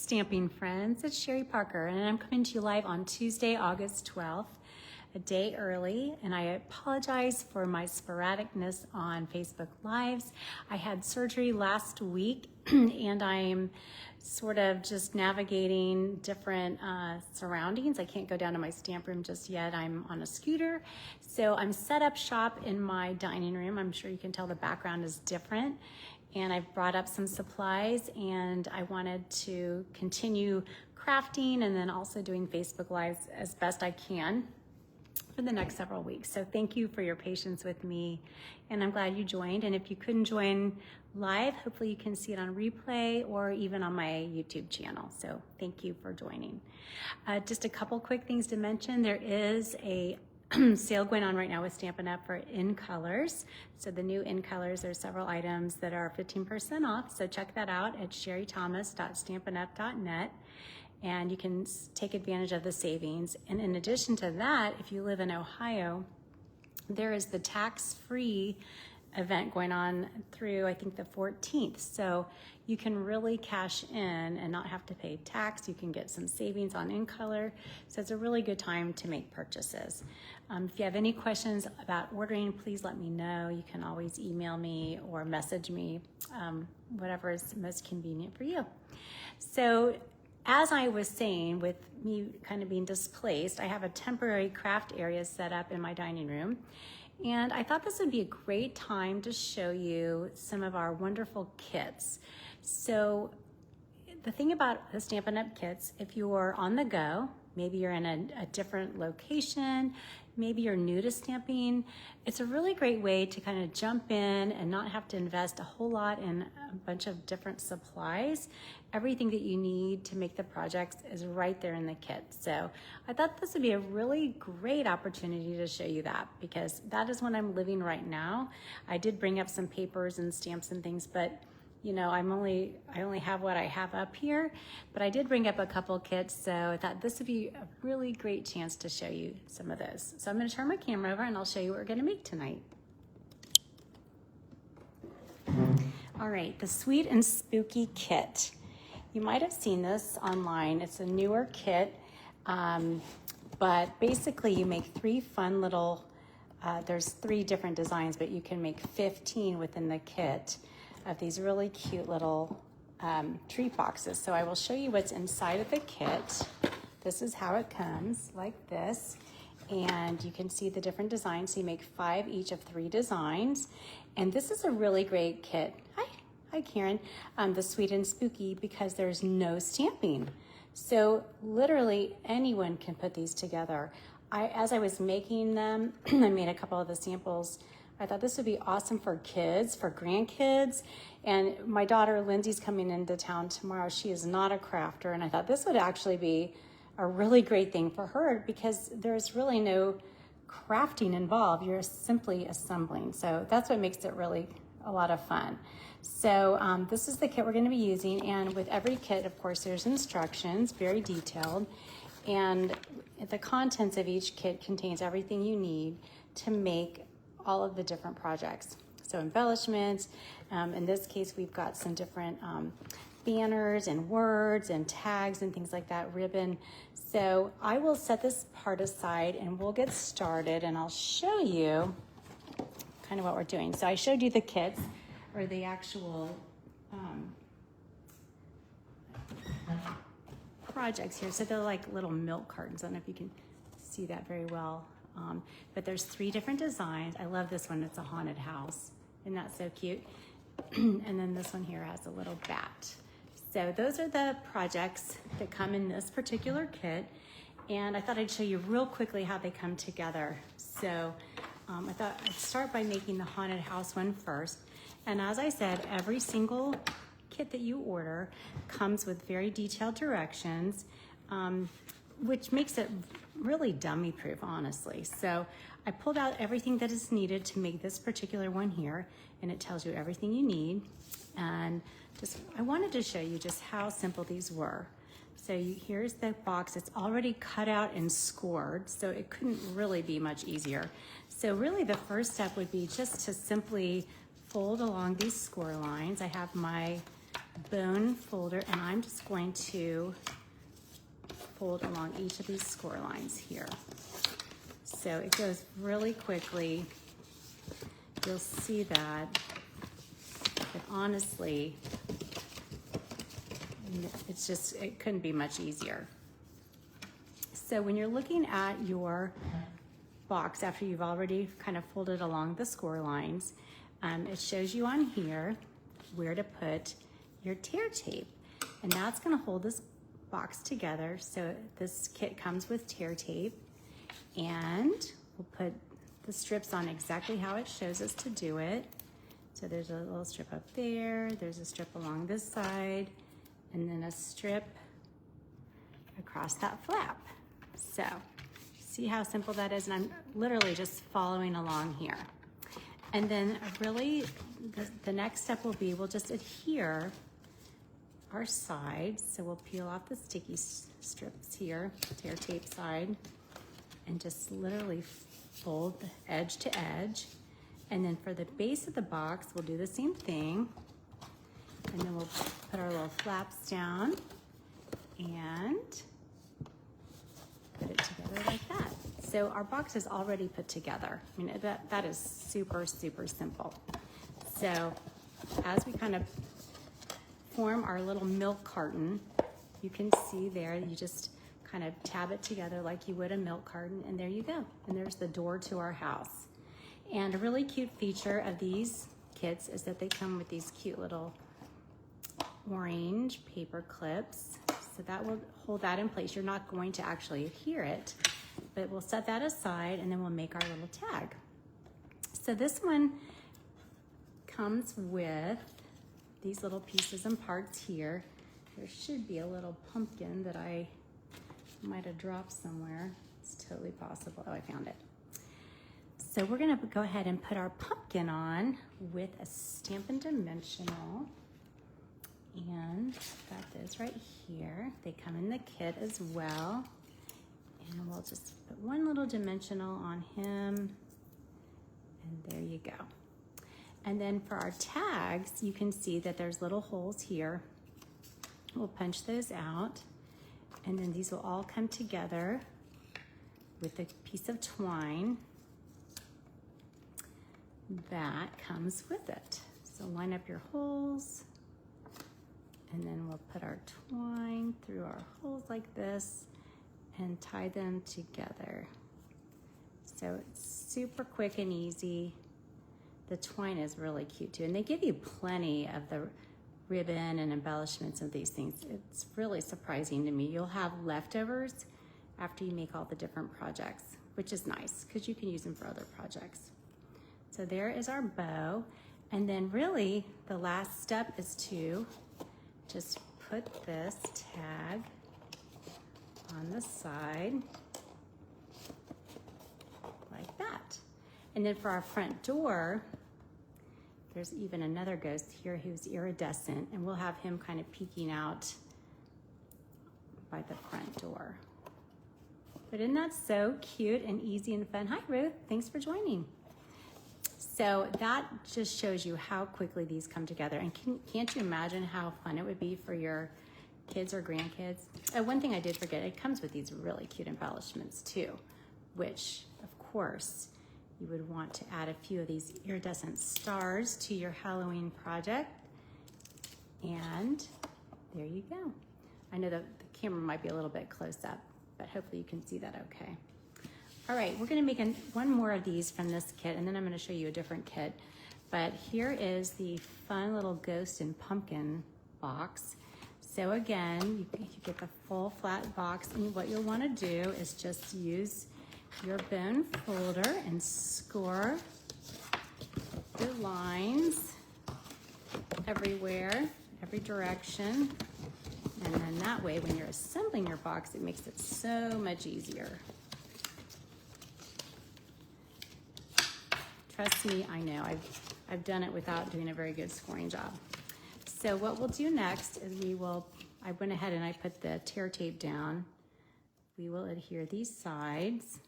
Stamping friends, it's Sherry Parker, and I'm coming to you live on Tuesday, August 12th, a day early, and I apologize for my sporadicness on Facebook Lives. I had surgery last week, and I'm sort of just navigating different surroundings. I can't go down to my stamp room just yet. I'm on a scooter, so I'm set up shop in my dining room. I'm sure you can tell the background is different. And I've brought up some supplies, and I wanted to continue crafting and then also doing Facebook Lives as best I can for the next several weeks. So thank you for your patience with me, and I'm glad you joined. And if you couldn't join live, hopefully you can see it on replay or even on my YouTube channel. So thank you for joining. Just a couple quick things to mention. There is a sale going on right now with Stampin' Up! For In Colors. So the new In Colors, there's several items that are 15% off. So check that out at sherrythomas.stampinup.net, and you can take advantage of the savings. And in addition to that, if you live in Ohio, there is the tax-free event going on through, I think, the 14th. So you can really cash in and not have to pay tax. You can get some savings on In Color. So it's a really good time to make purchases. If you have any questions about ordering, please let me know. You can always email me or message me, whatever is most convenient for you. So as I was saying, with me kind of being displaced, I have a temporary craft area set up in my dining room. And I thought this would be a great time to show you some of our wonderful kits. So the thing about the Stampin' Up! Kits, if you are on the go, maybe you're in a different location, maybe you're new to stamping, it's a really great way to kind of jump in and not have to invest a whole lot in a bunch of different supplies. Everything that you need to make the projects is right there in the kit. So I thought this would be a really great opportunity to show you that, because that is what I'm living right now. I did bring up some papers and stamps and things, but you know, I only have what I have up here, but I did bring up a couple kits, so I thought this would be a really great chance to show you some of those. So I'm gonna turn my camera over and I'll show you what we're gonna make tonight. All right, the Sweet and Spooky kit. You might have seen this online. It's a newer kit, but basically you make three fun little, there's 3 different designs, but you can make 15 within the kit of these really cute little treat boxes. So I will show you what's inside of the kit. This is how it comes, like this. And you can see the different designs. So you make 5 each of 3 designs. And this is a really great kit. Hi Karen. The Sweet and Spooky, because there's no stamping. So literally anyone can put these together. As I was making them, I made a couple of the samples. I thought this would be awesome for kids, for grandkids. And my daughter Lindsay's coming into town tomorrow. She is not a crafter, and I thought this would actually be a really great thing for her, because there's really no crafting involved. You're simply assembling. So that's what makes it really a lot of fun. So this is the kit we're going to be using, and with every kit, of course, there's instructions, very detailed, and the contents of each kit contains everything you need to make all of the different projects. So embellishments, in this case we've got some different banners and words and tags and things like that, ribbon. So I will set this part aside and we'll get started, and I'll show you kind of what we're doing. So I showed you the kits, or the actual projects here. So they're like little milk cartons. I don't know if you can see that very well. But there's 3 different designs. I love this one. It's a haunted house. Isn't that so cute? And then this one here has a little bat. So those are the projects that come in this particular kit. And I thought I'd show you real quickly how they come together. So I thought I'd start by making the haunted house one first. And as I said, every single kit that you order comes with very detailed directions, which makes it really dummy proof, honestly. So I pulled out everything that is needed to make this particular one here, and it tells you everything you need. And I wanted to show you just how simple these were. So here's the box. It's already cut out and scored, so it couldn't really be much easier. So really the first step would be just to simply fold along these score lines. I have my bone folder, and I'm just going to fold along each of these score lines here. So it goes really quickly. You'll see that, but honestly, it couldn't be much easier. So when you're looking at your box after you've already kind of folded along the score lines, it shows you on here where to put your tear tape. And that's gonna hold this box together. So this kit comes with tear tape, and we'll put the strips on exactly how it shows us to do it. So there's a little strip up there, there's a strip along this side, and then a strip across that flap. So see how simple that is? And I'm literally just following along here. And then really the next step will be, we'll just adhere our sides. So we'll peel off the sticky strips here, tear tape side, and just literally fold edge to edge. And then for the base of the box, we'll do the same thing. And then we'll put our little flaps down and put it together like that. So our box is already put together. I mean, that is super, super simple. So as we kind of form our little milk carton, you can see there, you just kind of tab it together like you would a milk carton, and there you go. And there's the door to our house. And a really cute feature of these kits is that they come with these cute little orange paper clips. So that will hold that in place. You're not going to actually adhere it, but we'll set that aside, and then we'll make our little tag. So this one comes with these little pieces and parts here. There should be a little pumpkin that I might have dropped somewhere. It's totally possible. Oh, I found it. So we're gonna go ahead and put our pumpkin on with a Stampin' Dimensional. And got those right here. They come in the kit as well. And we'll just put one little dimensional on him. And there you go. And then for our tags, you can see that there's little holes here. We'll punch those out. And then these will all come together with a piece of twine that comes with it. So line up your holes, and then we'll put our twine through our holes like this and tie them together. So it's super quick and easy. The twine is really cute too, and they give you plenty of the ribbon and embellishments of these things. It's really surprising to me. You'll have leftovers after you make all the different projects, which is nice because you can use them for other projects. So there is our bow. And then really the last step is to just put this tag on the side like that. And then for our front door, there's even another ghost here who's iridescent, and we'll have him kind of peeking out by the front door. But isn't that so cute and easy and fun? Hi, Ruth, thanks for joining. So that just shows you how quickly these come together. And can't you imagine how fun it would be for your kids or grandkids? One thing I did forget, it comes with these really cute embellishments too, which of course you would want to add a few of these iridescent stars to your Halloween project. And there you go. I know the camera might be a little bit close up, but hopefully you can see that okay. All right, we're gonna make one more of these from this kit, and then I'm gonna show you a different kit. But here is the fun little ghost and pumpkin box. So again, you get the full flat box, and what you'll wanna do is just use your bone folder and score your lines everywhere, every direction. And then that way, when you're assembling your box, it makes it so much easier. Trust me, I know. I've done it without doing a very good scoring job. So what we'll do next is I went ahead and I put the tear tape down. We will adhere these sides.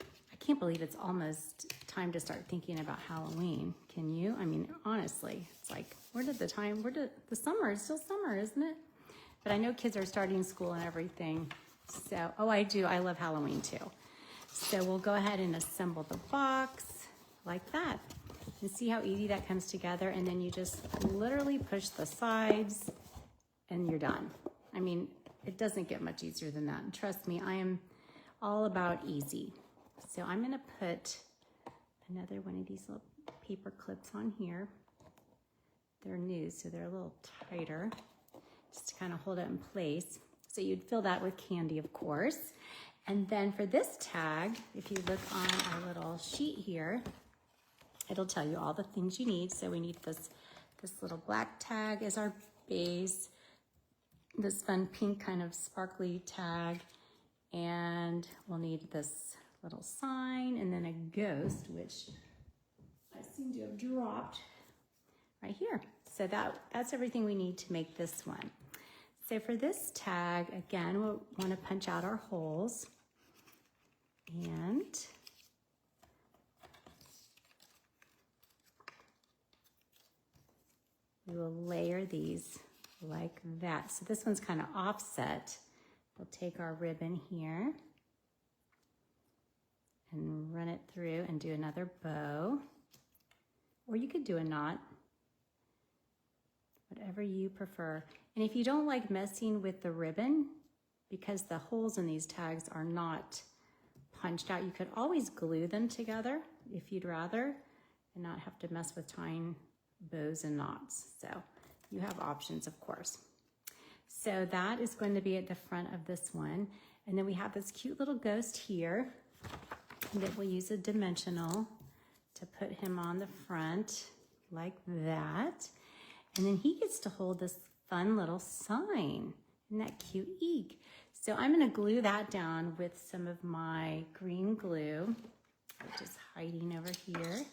I can't believe it's almost time to start thinking about Halloween. can you? I mean, honestly, it's like, where did the summer, it's still summer, isn't it? But I know kids are starting school and everything. So, oh, I do, I love Halloween too. So we'll go ahead and assemble the box like that. And see how easy that comes together, and then you just literally push the sides and you're done. I mean, it doesn't get much easier than that. And trust me, I am all about easy. So I'm gonna put another one of these little paper clips on here. They're new, so they're a little tighter, just to kind of hold it in place. So you'd fill that with candy, of course. And then for this tag, if you look on our little sheet here, it'll tell you all the things you need. So we need this little black tag as our base, this fun pink kind of sparkly tag, and we'll need this little sign and then a ghost, which I seem to have dropped right here. So that's everything we need to make this one. So for this tag, again, we'll want to punch out our holes, and we will layer these like that. So this one's kind of offset. We'll take our ribbon here and run it through and do another bow. Or you could do a knot, whatever you prefer. And if you don't like messing with the ribbon, because the holes in these tags are not punched out, you could always glue them together if you'd rather and not have to mess with tying bows and knots. So you have options, of course. So that is going to be at the front of this one. And then we have this cute little ghost here that we'll use a dimensional to put him on the front like that. And then he gets to hold this fun little sign. Isn't that cute? Eek. So I'm gonna glue that down with some of my green glue, which is hiding over here.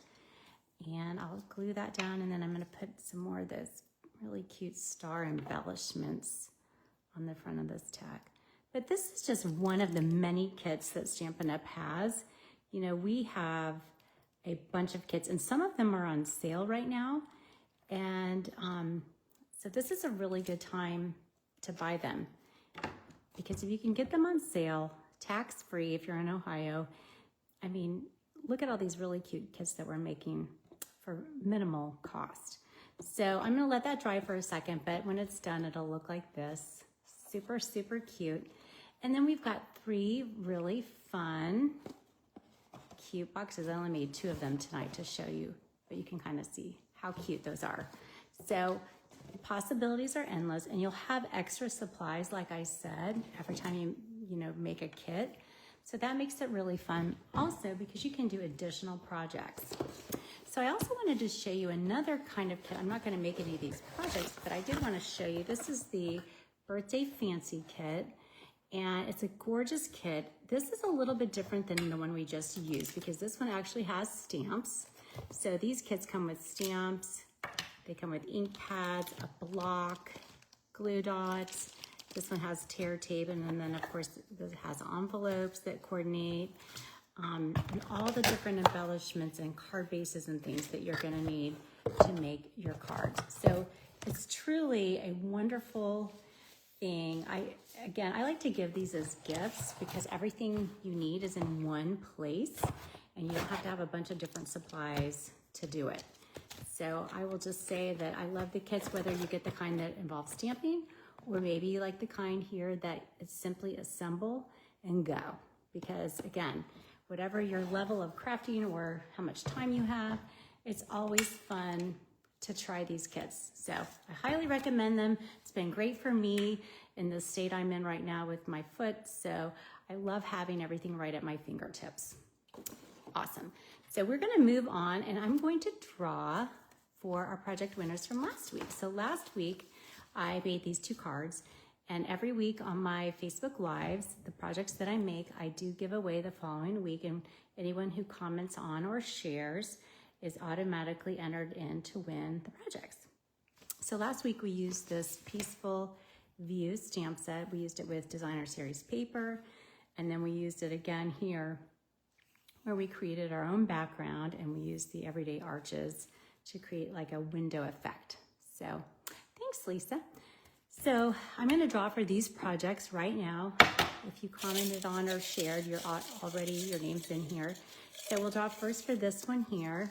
And I'll glue that down, and then I'm gonna put some more of those really cute star embellishments on the front of this tag. But this is just one of the many kits that Stampin' Up! Has. You know, we have a bunch of kits, and some of them are on sale right now. And so this is a really good time to buy them, because if you can get them on sale, tax-free if you're in Ohio, I mean, look at all these really cute kits that we're making for minimal cost. So I'm gonna let that dry for a second, but when it's done, it'll look like this. Super, super cute. And then we've got 3 really fun, cute boxes. I only made 2 of them tonight to show you, but you can kind of see how cute those are. So the possibilities are endless, and you'll have extra supplies, like I said, every time you make a kit. So that makes it really fun also, because you can do additional projects. So I also wanted to show you another kind of kit. I'm not going to make any of these projects, but I did want to show you. This is the Birthday Fancy Kit, and it's a gorgeous kit. This is a little bit different than the one we just used, because this one actually has stamps. So these kits come with stamps. They come with ink pads, a block, glue dots. This one has tear tape, and then of course this has envelopes that coordinate, and all the different embellishments and card bases and things that you're gonna need to make your cards. So it's truly a wonderful thing. I like to give these as gifts, because everything you need is in one place, and you don't have to have a bunch of different supplies to do it. So I will just say that I love the kits, whether you get the kind that involves stamping, or maybe you like the kind here that is simply assemble and go. Because again, whatever your level of crafting or how much time you have, it's always fun to try these kits. So I highly recommend them. It's been great for me in the state I'm in right now with my foot. So I love having everything right at my fingertips. Awesome. So we're gonna move on, and I'm going to draw for our project winners from last week. So last week, I made these 2 cards, and every week on my Facebook Lives, the projects that I make, I do give away the following week, and anyone who comments on or shares is automatically entered in to win the projects. So last week we used this Peaceful View stamp set. We used it with Designer Series paper, and then we used it again here where we created our own background, and we used the Everyday Arches to create like a window effect. So thanks, Lisa. So I'm going to draw for these projects right now. If you commented on or shared, your name's in here. So we'll draw first for this one here.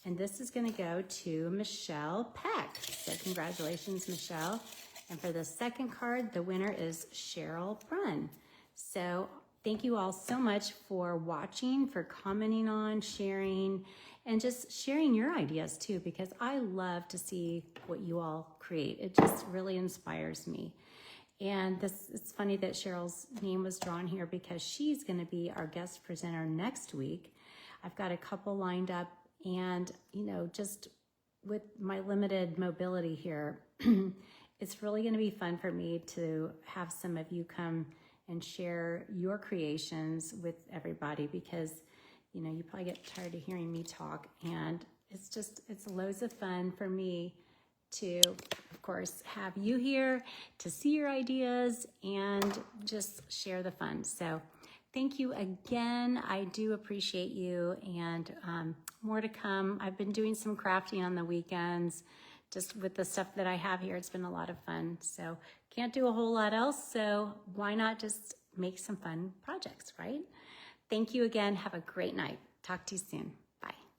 And this is going to go to Michelle Peck. So congratulations, Michelle. And for the second card, the winner is Cheryl Brunn. So thank you all so much for watching, for commenting on, sharing, and just sharing your ideas too, because I love to see what you all create. It just really inspires me. And it's funny that Cheryl's name was drawn here because she's going to be our guest presenter next week. I've got a couple lined up, and just with my limited mobility here, it's really going to be fun for me to have some of you come and share your creations with everybody, because you probably get tired of hearing me talk, and it's loads of fun for me to, of course, have you here to see your ideas and just share the fun. So thank you again. I do appreciate you, and more to come. I've been doing some crafting on the weekends, just with the stuff that I have here. It's been a lot of fun. So can't do a whole lot else, so why not just make some fun projects, right? Thank you again. Have a great night. Talk to you soon.